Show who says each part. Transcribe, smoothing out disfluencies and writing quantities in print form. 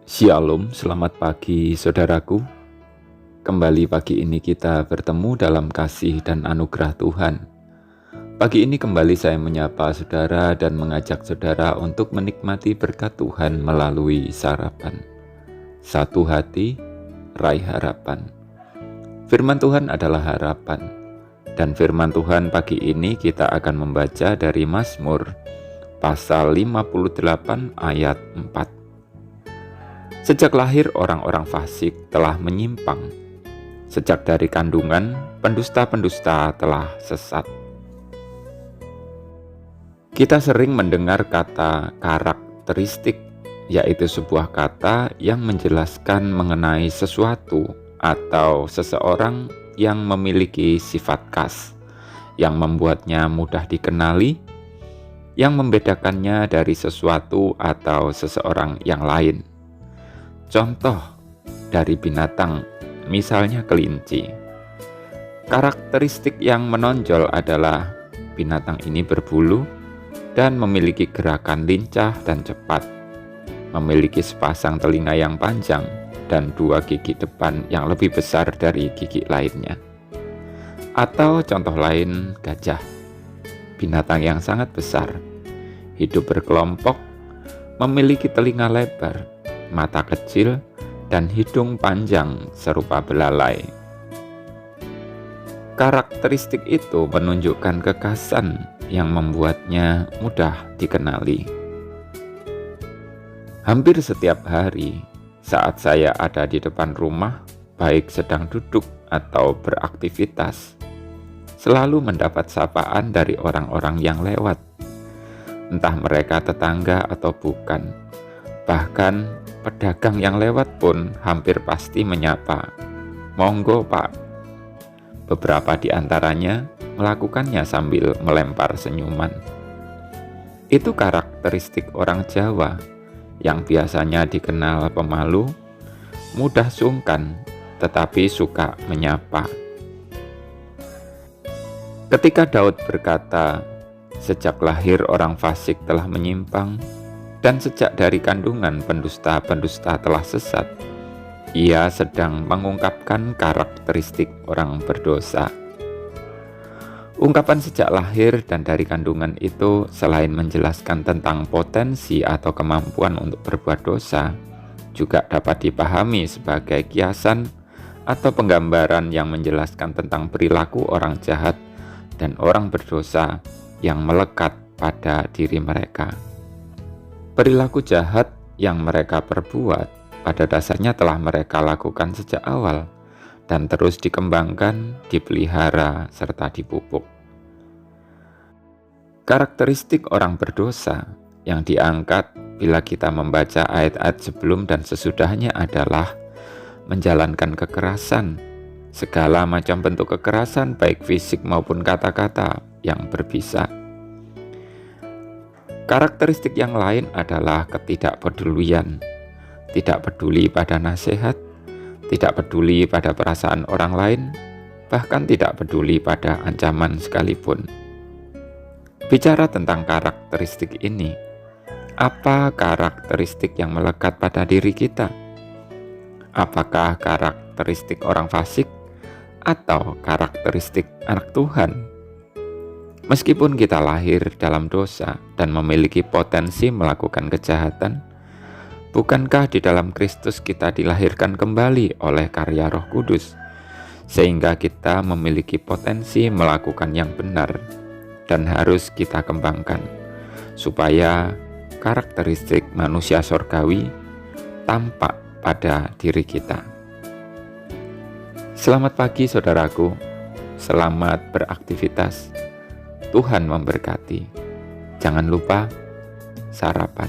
Speaker 1: Shalom, selamat pagi saudaraku. Kembali pagi ini kita bertemu dalam kasih dan anugerah Tuhan. Pagi ini kembali saya menyapa saudara dan mengajak saudara untuk menikmati berkat Tuhan melalui sarapan. Satu hati, raih harapan. Firman Tuhan adalah harapan. Dan firman Tuhan pagi ini kita akan membaca dari Mazmur pasal 58 ayat 4. Sejak lahir orang-orang fasik telah menyimpang. Sejak dari kandungan, pendusta-pendusta telah sesat. Kita sering mendengar kata karakteristik, yaitu sebuah kata yang menjelaskan mengenai sesuatu atau seseorang yang memiliki sifat khas, yang membuatnya mudah dikenali, yang membedakannya dari sesuatu atau seseorang yang lain. Contoh dari binatang, misalnya kelinci. Karakteristik yang menonjol adalah binatang ini berbulu dan memiliki gerakan lincah dan cepat, memiliki sepasang telinga yang panjang dan 2 gigi depan yang lebih besar dari gigi lainnya. Atau contoh lain, gajah, binatang yang sangat besar, hidup berkelompok, memiliki telinga lebar, mata kecil, dan hidung panjang serupa belalai. Karakteristik itu menunjukkan kekhasan yang membuatnya mudah dikenali. Hampir setiap hari saat saya ada di depan rumah, baik sedang duduk atau beraktivitas, selalu mendapat sapaan dari orang-orang yang lewat, entah mereka tetangga atau bukan. Bahkan pedagang yang lewat pun hampir pasti menyapa, "Monggo Pak." Beberapa di antaranya melakukannya sambil melempar senyuman. Itu karakteristik orang Jawa yang biasanya dikenal pemalu, mudah sungkan, tetapi suka menyapa. Ketika Daud berkata, "Sejak lahir orang fasik telah menyimpang, dan sejak dari kandungan pendusta-pendusta telah sesat," ia sedang mengungkapkan karakteristik orang berdosa. Ungkapan sejak lahir dan dari kandungan itu selain menjelaskan tentang potensi atau kemampuan untuk berbuat dosa, juga dapat dipahami sebagai kiasan atau penggambaran yang menjelaskan tentang perilaku orang jahat dan orang berdosa yang melekat pada diri mereka. Perilaku jahat yang mereka perbuat pada dasarnya telah mereka lakukan sejak awal dan terus dikembangkan, dipelihara, serta dipupuk. Karakteristik orang berdosa yang diangkat bila kita membaca ayat-ayat sebelum dan sesudahnya adalah menjalankan kekerasan, segala macam bentuk kekerasan baik fisik maupun kata-kata yang berbisa. Karakteristik yang lain adalah ketidakpedulian, tidak peduli pada nasihat, tidak peduli pada perasaan orang lain, bahkan tidak peduli pada ancaman sekalipun. Bicara tentang karakteristik ini, apa karakteristik yang melekat pada diri kita? Apakah karakteristik orang fasik atau karakteristik anak Tuhan? Meskipun kita lahir dalam dosa dan memiliki potensi melakukan kejahatan, bukankah di dalam Kristus kita dilahirkan kembali oleh karya Roh Kudus, sehingga kita memiliki potensi melakukan yang benar dan harus kita kembangkan, supaya karakteristik manusia sorgawi tampak pada diri kita. Selamat pagi saudaraku, selamat beraktivitas. Tuhan memberkati. Jangan lupa sarapan.